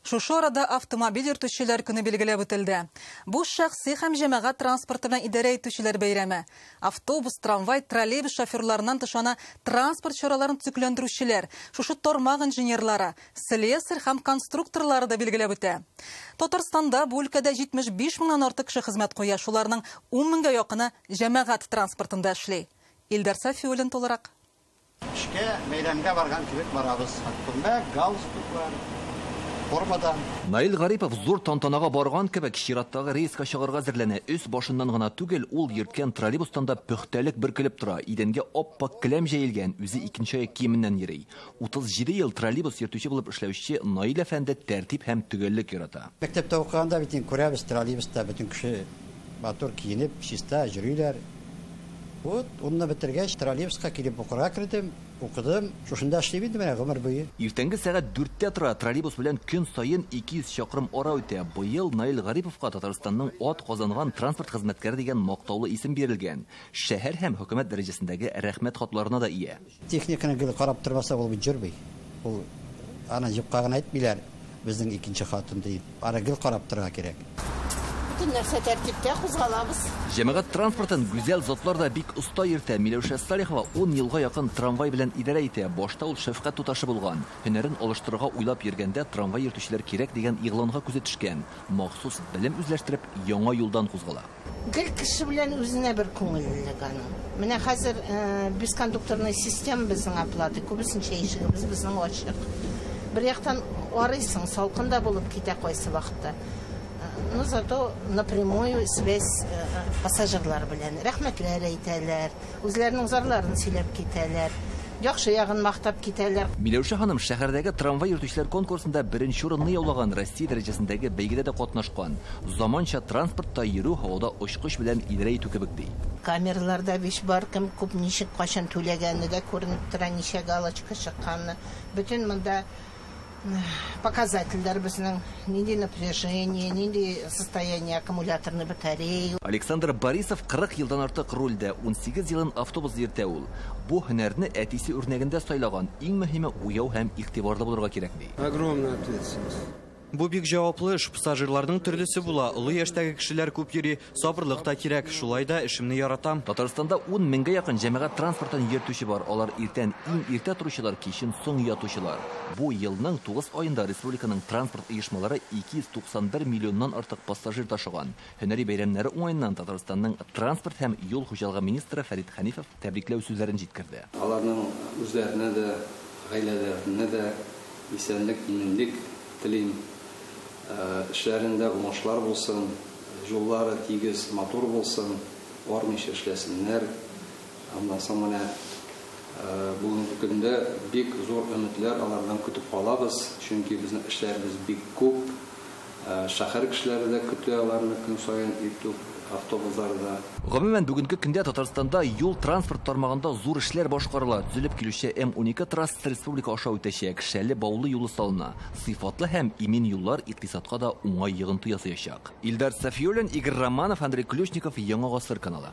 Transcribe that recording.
Шушы арада автомобиль йөртүчеләр көне билгеләп үтелде. Бу шәхси һәм җәмәгать транспорты белән идарә итүчеләр бәйрәме. Автобус, трамвай, троллейбус шоферларыннан тышана транспорт чараларын төзекләндерүчеләр, шушы тармак инженерлары, слесарь һәм конструкторлары да билгеләп үтә. Татарстанда бу өлкәдә 75 меңнән артык кеше хезмәт куя, шуларның 10 меңгә якыны җәмәгать транспортында эшли. Илдар Сафиуллин толырак. Эшкә бәйрәмгә барган кебек барабыз. Күлмәк, галстук бар. Наил Гарипов зур тантанага барган кебек чираттагы рейска чыгарга әзерләнә. Үз башыннан гына түгел, ул йөрткән троллейбустан да пөхтәлек бөркелеп тора. Идәнгә оппак келәм җәелгән, үзе икенче аяк киеменнән йөри. 37 ел троллейбус йөртүче булып эшләүче Наил әфәнде тәртип һәм төгәллек ярата. Мәктәптә укыганда бит күрәбез, троллейбуста бөтен кеше матур киенеп, чиста йөриләр. Вот, онны бетергәч, троллейбуска килеп укырга кирдем, укыдым, шушында эшләп идем менә гомер буе. Иртәнге сәгать 4-тә тора троллейбус белән көн саен 200 чакрым ара үтә. Быел Наил Гариповка Татарстанның ат казанган транспорт хезмәткәре дигән мактаулы исем бирелгән. Шәһәр һәм хөкүмәт дәрәҗәсендәге рәхмәт хатларына да ия. Техниканы гел карап тормаса ул бит җөрби. Ул аны юкка гына әйтмиләр, безнең икенче хатын дип. Аны гел карап торырга кирәк. Нәрсә тәртиптә кузгалабыз. Җәмәгать транспортын гүзәл затлар да бик оста йөртә. Миләүшә Салихова 10 елга якын трамвай белән идарә итә. Башта ул шәфкать туташы булган. Һөнәрен алыштырырга уйлап йөргәндә трамвай йөртүчеләр кирәк дигән игъланга күзе төшкән. Махсус белем үзләштереп, яңа юлдан кузгала. Гел кеше белән үзенә бер күңеллелек аның. Менә хәзер без кондукторный система безнең оплата, күбесенчә ишегебез безнең ачык. Бер яктан арыйсың, салкында булып китә кайсы вакытта. Но зато напрямую связь пассажирлар белән рәхмәтләр әйтәләр, үзләренең зарларын сөйләп китәләр, яхшы ягын мактап китәләр. Миләүшә ханым шәһәрдәге трамвай йөртүчеләр конкурсында беренче урынны яулаган, Россия дәрәҗәсендәге бәйгедә дә катнашкан. Заманча транспортта йөрү һавада очкыч белән идарә итү кебек ди. Камераларда биш бар, кем күп ничек кашын түләгәнне дә күренеп тора, ничә галочка чыкканны. Бөтен монда показательләр безнең нинди напряжение, нинди состояние аккумуляторной батареи. Александр Борисов 40 елдан артык рульдә, 18 елын автобус йөртә ул. Бу һөнәрне әтисе үрнәгендә сайлаган. Иң мөһиме уяу һәм игътибарлы булырга кирәк ди. Огромная ответственность. Бу бик җаваплы эш, пассажирларның төрлесе була. Олы яшьтәге кешеләр күп йөри, сабырлык та кирәк. Шулай да эшемне яратам. Татарстанда 10 меңгә якын җәмәгать транспортын йөртүче бар. Алар иртән иң иртә торучылар, кичен соң ятучылар. Бу елның 9 аенда республиканың транспорт оешмалары 291 миллионнан артык пассажир ташыган. Һөнәри бәйрәмнәре уңаеннан Татарстанның транспорт һәм юл хуҗалыгы министры Фәрит Хәнифов тәбрикләү сүзләрен җиткерде. Аларның үзләренә дә, гаиләләренә дә исәнлек, иминлек телим. Эшләрендә уңышлар булсын, юллары тигез, матур булсын, армыйча эшләсеннәр. Аннан соң менә бүгенге көндә бик зур өметләр алардан көтеп калабыз, чөнки безнең эшләребез бик күп. Шәһәр кешеләре дә көтә аларны көн саен итү автобусларда. Гомумән бүгенге көндә Татарстанда юл транспорт тармагында зур эшләр башкарыла. Төзелеп килүче М12 трассасы республика аша үтәчәк. Шәле баулы юлы салына. Сыйфатлы һәм имин юллар икътисадка да уңай йогынты ясаячак. Илдар Сафиуллин, Игорь Романов, Андрей Ключников, Яңа гасыр каналы.